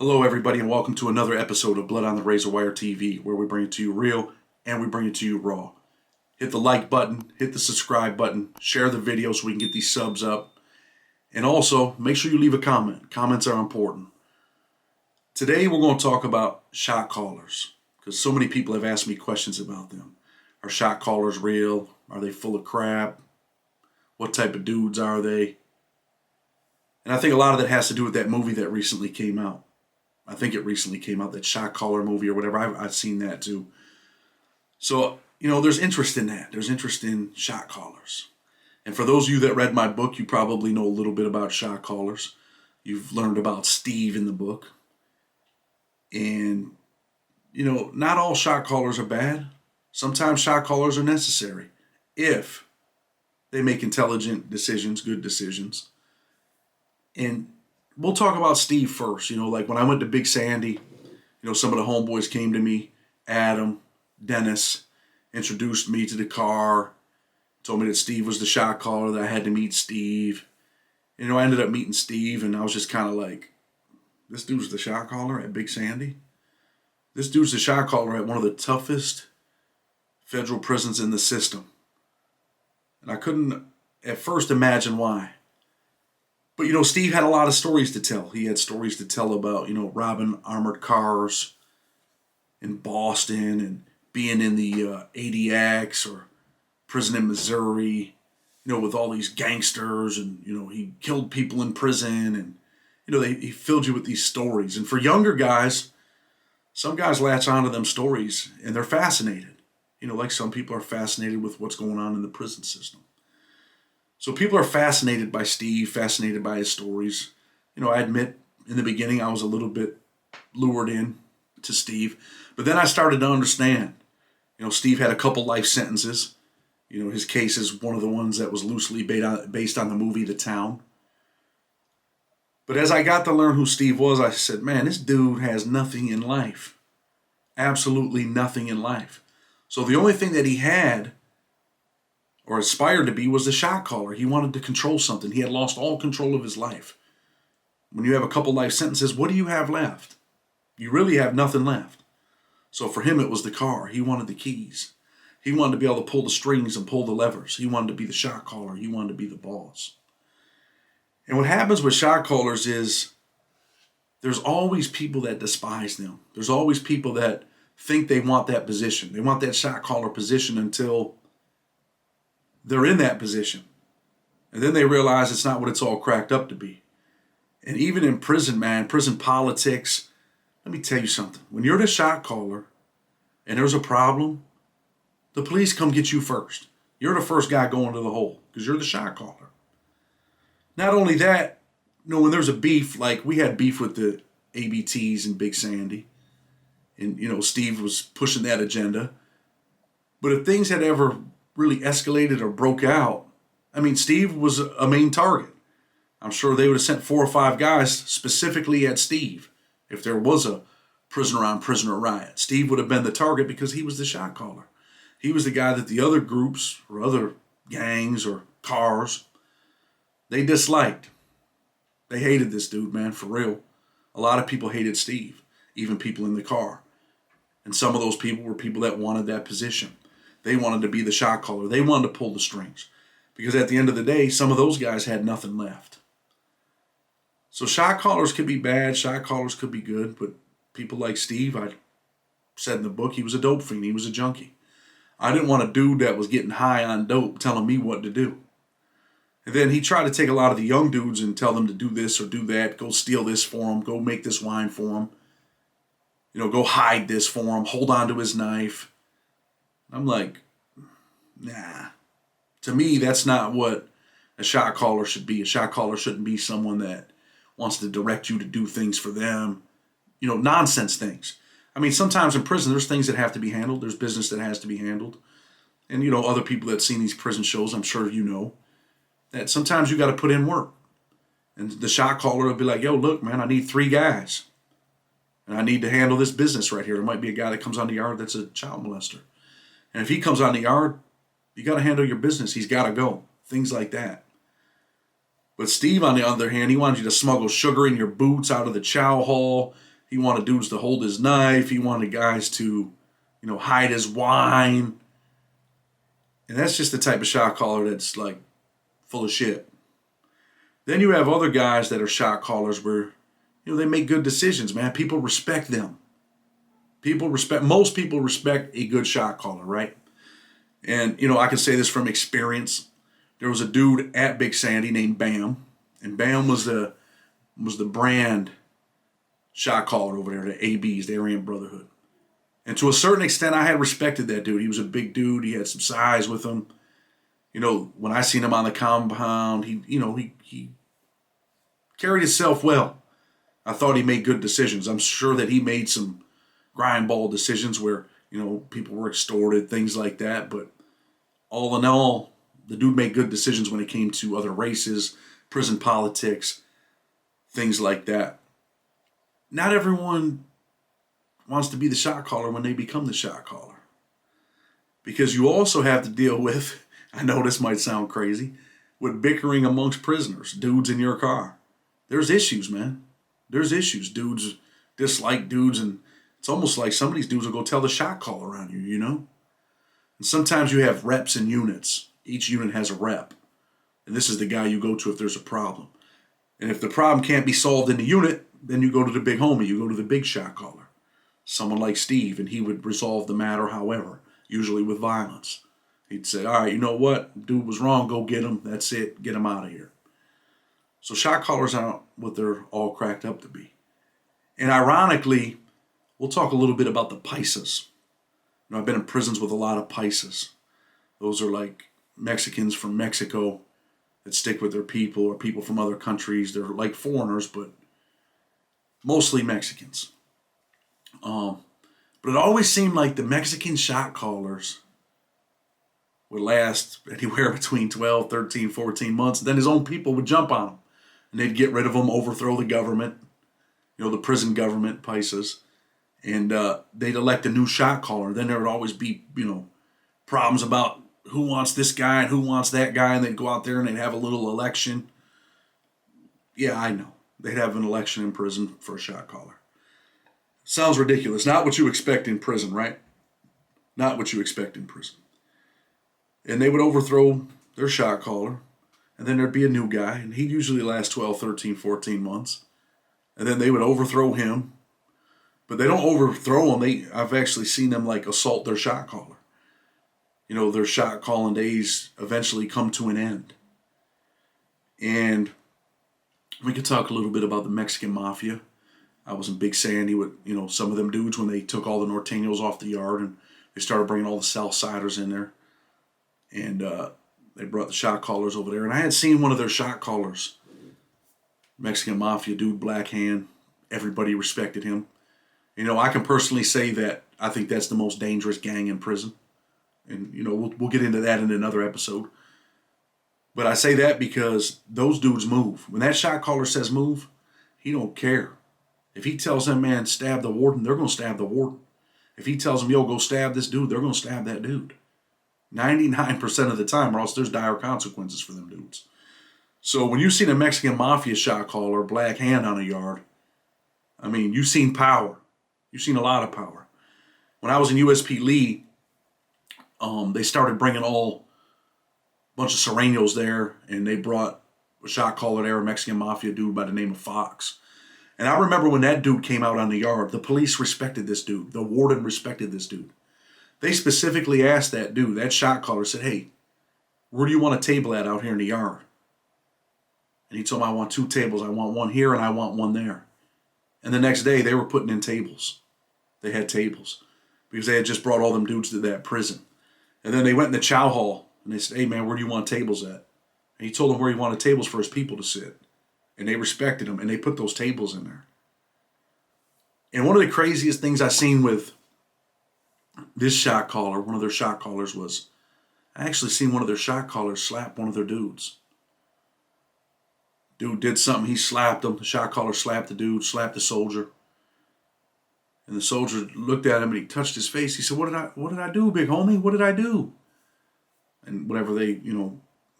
Hello, everybody, and welcome to another episode of Blood on the Razor Wire TV, where we bring it to you real and we bring it to you raw. Hit the like button, hit the subscribe button, share the video so we can get these subs up, and also make sure you leave a comment. Comments are important. Today, we're going to talk about shot callers, because so many people have asked me questions about them. Are shot callers real? Are they full of crap? What type of dudes are they? And I think a lot of that has to do with that movie that recently came out. I think it recently came out, that shot caller movie or whatever. I've seen that too. So, there's interest in that. There's interest in shot callers. And for those of you that read my book, you probably know a little bit about shot callers. You've learned about Steve in the book. And, not all shot callers are bad. Sometimes shot callers are necessary if they make intelligent decisions, good decisions. And we'll talk about Steve first. Like when I went to Big Sandy, some of the homeboys came to me, Adam, Dennis, introduced me to the car, told me that Steve was the shot caller, that I had to meet Steve. I ended up meeting Steve, and I was just kind of like, this dude's the shot caller at Big Sandy? This dude's the shot caller at one of the toughest federal prisons in the system. And I couldn't at first imagine why. But, Steve had a lot of stories to tell. He had stories to tell about, robbing armored cars in Boston and being in the ADX or prison in Missouri, with all these gangsters. And, he killed people in prison. And, he filled you with these stories. And for younger guys, some guys latch onto them stories and they're fascinated. Like some people are fascinated with what's going on in the prison system. So people are fascinated by Steve, fascinated by his stories. I admit in the beginning I was a little bit lured in to Steve. But then I started to understand. Steve had a couple life sentences. His case is one of the ones that was loosely based on the movie The Town. But as I got to learn who Steve was, I said, man, this dude has nothing in life. Absolutely nothing in life. So the only thing that he had or aspired to be was the shot caller. He wanted to control something. He had lost all control of his life. When you have a couple life sentences, what do you have left? You really have nothing left. So for him, it was the car. He wanted the keys. He wanted to be able to pull the strings and pull the levers. He wanted to be the shot caller. He wanted to be the boss. And what happens with shot callers is there's always people that despise them. There's always people that think they want that position. They want that shot caller position until they're in that position. And then they realize it's not what it's all cracked up to be. And even in prison, man, prison politics, let me tell you something. When you're the shot caller and there's a problem, the police come get you first. You're the first guy going to the hole because you're the shot caller. Not only that, when there's a beef, like we had beef with the ABTs in Big Sandy, and, Steve was pushing that agenda. But if things had ever really escalated or broke out, Steve was a main target. I'm sure they would have sent 4 or 5 guys specifically at Steve if there was a prisoner on prisoner riot. Steve would have been the target because he was the shot caller. He was the guy that the other groups or other gangs or cars, they disliked. They hated this dude, man, for real. A lot of people hated Steve, even people in the car. And some of those people were people that wanted that position. They wanted to be the shot caller. They wanted to pull the strings. Because at the end of the day, some of those guys had nothing left. So shot callers could be bad. Shot callers could be good. But people like Steve, I said in the book, he was a dope fiend. He was a junkie. I didn't want a dude that was getting high on dope telling me what to do. And then he tried to take a lot of the young dudes and tell them to do this or do that. Go steal this for him. Go make this wine for him. Go hide this for him. Hold on to his knife. I'm like, nah. To me, that's not what a shot caller should be. A shot caller shouldn't be someone that wants to direct you to do things for them. Nonsense things. Sometimes in prison, there's things that have to be handled. There's business that has to be handled. And, other people that seen these prison shows, I'm sure that sometimes you got to put in work. And the shot caller will be like, yo, look, man, I need 3 guys. And I need to handle this business right here. There might be a guy that comes on the yard that's a child molester. And if he comes on the yard, you got to handle your business. He's got to go. Things like that. But Steve, on the other hand, he wanted you to smuggle sugar in your boots out of the chow hall. He wanted dudes to hold his knife. He wanted guys to, hide his wine. And that's just the type of shot caller that's like full of shit. Then you have other guys that are shot callers where, they make good decisions, man. People respect them. Most people respect a good shot caller, right? And, I can say this from experience. There was a dude at Big Sandy named Bam. And Bam was the brand shot caller over there, the ABs, the Aryan Brotherhood. And to a certain extent, I had respected that dude. He was a big dude. He had some size with him. When I seen him on the compound, he carried himself well. I thought he made good decisions. I'm sure that he made some grindball decisions where, people were extorted, things like that. But all in all, the dude made good decisions when it came to other races, prison politics, things like that. Not everyone wants to be the shot caller when they become the shot caller. Because you also have to deal with, I know this might sound crazy, with bickering amongst prisoners, dudes in your car. There's issues, man. There's issues. Dudes dislike dudes, and it's almost like some of these dudes will go tell the shot caller on you, And sometimes you have reps and units. Each unit has a rep. And this is the guy you go to if there's a problem. And if the problem can't be solved in the unit, then you go to the big homie. You go to the big shot caller. Someone like Steve, and he would resolve the matter however, usually with violence. He'd say, all right, you know what? Dude was wrong. Go get him. That's it. Get him out of here. So shot callers aren't what they're all cracked up to be. And ironically, we'll talk a little bit about the paisas. I've been in prisons with a lot of paisas. Those are like Mexicans from Mexico that stick with their people, or people from other countries. They're like foreigners, but mostly Mexicans. But it always seemed like the Mexican shot callers would last anywhere between 12, 13, 14 months. And then his own people would jump on him. And they'd get rid of him, overthrow the government, the prison government, paisas. And they'd elect a new shot caller. Then there would always be, problems about who wants this guy and who wants that guy. And they'd go out there and they'd have a little election. Yeah, I know. They'd have an election in prison for a shot caller. Sounds ridiculous. Not what you expect in prison, right? Not what you expect in prison. And they would overthrow their shot caller. And then there'd be a new guy. And he'd usually last 12, 13, 14 months. And then they would overthrow him. But they don't overthrow him. I've actually seen them like assault their shot caller. Their shot calling days eventually come to an end. And we could talk a little bit about the Mexican mafia. I was in Big Sandy with, some of them dudes when they took all the Norteños off the yard and they started bringing all the Southsiders in there. And they brought the shot callers over there. And I had seen one of their shot callers, Mexican mafia dude, Black Hand. Everybody respected him. I can personally say that I think that's the most dangerous gang in prison. And, we'll get into that in another episode. But I say that because those dudes move. When that shot caller says move, he don't care. If he tells them, man, stab the warden, they're going to stab the warden. If he tells them, yo, go stab this dude, they're going to stab that dude. 99% of the time, or else there's dire consequences for them dudes. So when you've seen a Mexican mafia shot caller, Black Hand on a yard, you've seen power. You've seen a lot of power. When I was in USP Lee, they started bringing a bunch of Serenos there, and they brought a shot caller there, a Mexican mafia dude by the name of Fox. And I remember when that dude came out on the yard, the police respected this dude. The warden respected this dude. They specifically asked that dude, that shot caller, said, hey, where do you want a table at out here in the yard? And he told me, I want 2 tables. I want one here and I want one there. And the next day, they were putting in tables. They had tables because they had just brought all them dudes to that prison. And then they went in the chow hall and they said, hey, man, where do you want tables at? And he told them where he wanted tables for his people to sit. And they respected him, and they put those tables in there. And one of the craziest things I seen with this shot caller, one of their shot callers, was I actually seen one of their shot callers slap one of their dudes. Dude did something, he slapped him. The shot caller slapped the dude, slapped the soldier. And the soldier looked at him and he touched his face. He said, what did I do, big homie? What did I do? And whatever they,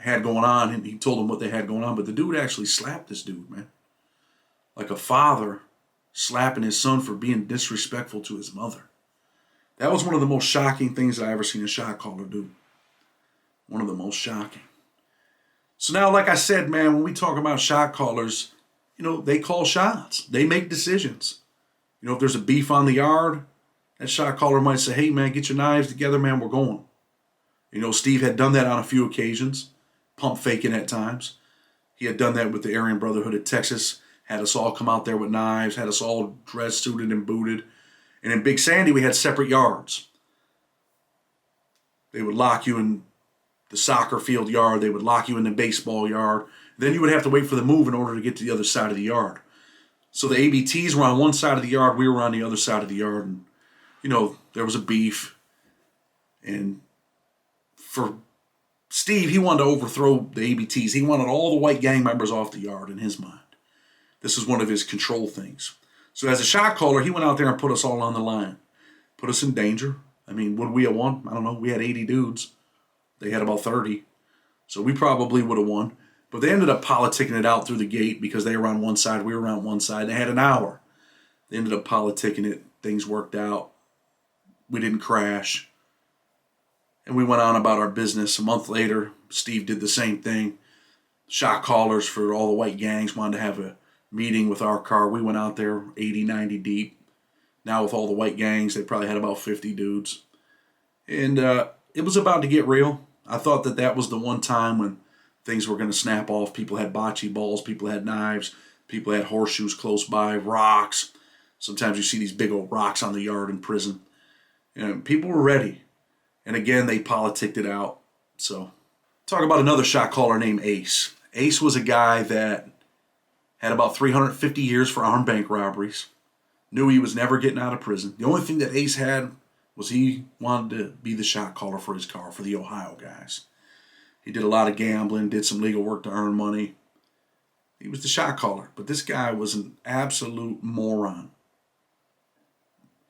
had going on, and he told them what they had going on. But the dude actually slapped this dude, man. Like a father slapping his son for being disrespectful to his mother. That was one of the most shocking things I ever seen a shot caller do. One of the most shocking. So now, like I said, man, when we talk about shot callers, they call shots. They make decisions. If there's a beef on the yard, that shot caller might say, hey, man, get your knives together, man, we're going. Steve had done that on a few occasions, pump faking at times. He had done that with the Aryan Brotherhood of Texas, had us all come out there with knives, had us all dressed, suited, and booted. And in Big Sandy, we had separate yards. They would lock you in the soccer field yard. They would lock you in the baseball yard. Then you would have to wait for the move in order to get to the other side of the yard. So the ABTs were on one side of the yard. We were on the other side of the yard. And, there was a beef. And for Steve, he wanted to overthrow the ABTs. He wanted all the white gang members off the yard in his mind. This was one of his control things. So as a shot caller, he went out there and put us all on the line. Put us in danger. I mean, would we have won? I don't know. We had 80 dudes. They had about 30. So we probably would have won. But they ended up politicking it out through the gate because they were on one side, we were on one side. They had an hour. They ended up politicking it. Things worked out. We didn't crash. And we went on about our business. A month later, Steve did the same thing. Shot callers for all the white gangs wanted to have a meeting with our car. We went out there 80, 90 deep. Now with all the white gangs, they probably had about 50 dudes. And it was about to get real. I thought that was the one time when things were going to snap off. People had bocce balls. People had knives. People had horseshoes close by, rocks. Sometimes you see these big old rocks on the yard in prison. And people were ready. And again, they politicked it out. So talk about another shot caller named Ace. Ace was a guy that had about 350 years for armed bank robberies. Knew he was never getting out of prison. The only thing that Ace had was he wanted to be the shot caller for his car, for the Ohio guys. He did a lot of gambling, did some legal work to earn money. He was the shot caller. But this guy was an absolute moron.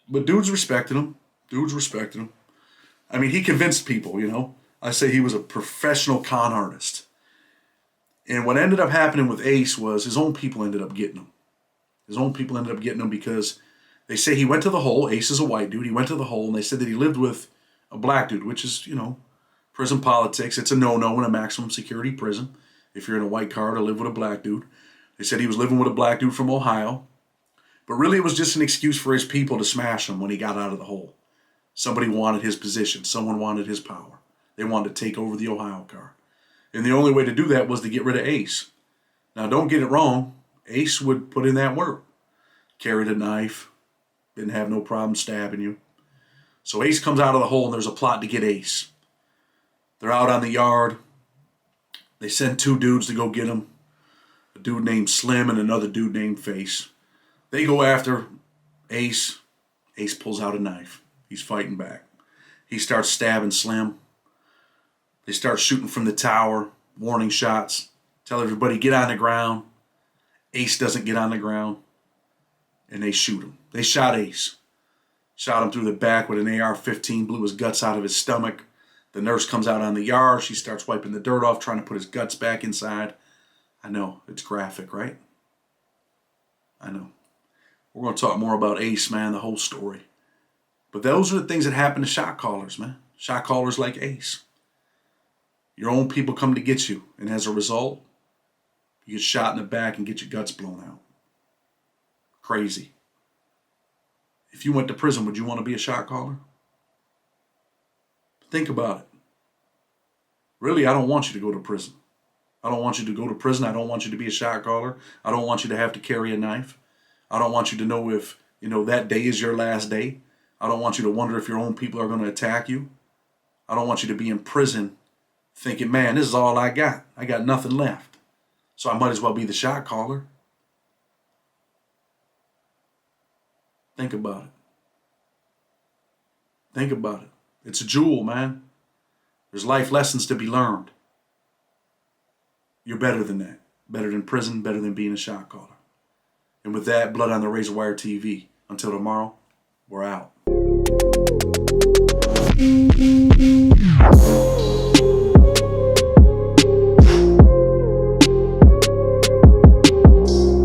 But dudes respected him. I mean, he convinced people, I say he was a professional con artist. And what ended up happening with Ace was his own people ended up getting him. Because they say he went to the hole. Ace is a white dude. He went to the hole, and they said that he lived with a black dude, which is, prison politics. It's a no-no in a maximum security prison if you're in a white car to live with a black dude. They said he was living with a black dude from Ohio. But really it was just an excuse for his people to smash him when he got out of the hole. Somebody wanted his position. Someone wanted his power. They wanted to take over the Ohio car. And the only way to do that was to get rid of Ace. Now, don't get it wrong. Ace would put in that work. Carried a knife. Didn't have no problem stabbing you. So Ace comes out of the hole, and there's a plot to get Ace. They're out on the yard. They send two dudes to go get him. A dude named Slim and another dude named Face. They go after Ace. Ace pulls out a knife. He's fighting back. He starts stabbing Slim. They start shooting from the tower. Warning shots. Tell everybody, get on the ground. Ace doesn't get on the ground. And they shoot him. They shot Ace. Shot him through the back with an AR-15. Blew his guts out of his stomach. The nurse comes out on the yard. She starts wiping the dirt off, trying to put his guts back inside. I know. It's graphic, right? I know. We're going to talk more about Ace, man, the whole story. But those are the things that happen to shot callers, man. Shot callers like Ace. Your own people come to get you. And as a result, you get shot in the back and get your guts blown out. Crazy. If you went to prison, would you want to be a shot caller? Think about it. Really, I don't want you to go to prison. I don't want you to go to prison. I don't want you to be a shot caller. I don't want you to have to carry a knife. I don't want you to know if, that day is your last day. I don't want you to wonder if your own people are going to attack you. I don't want you to be in prison thinking, man, this is all I got. I got nothing left. So I might as well be the shot caller. Think about it. Think about it. It's a jewel, man. There's life lessons to be learned. You're better than that. Better than prison, better than being a shot caller. And with that, Blood on the Razor Wire TV. Until tomorrow, we're out.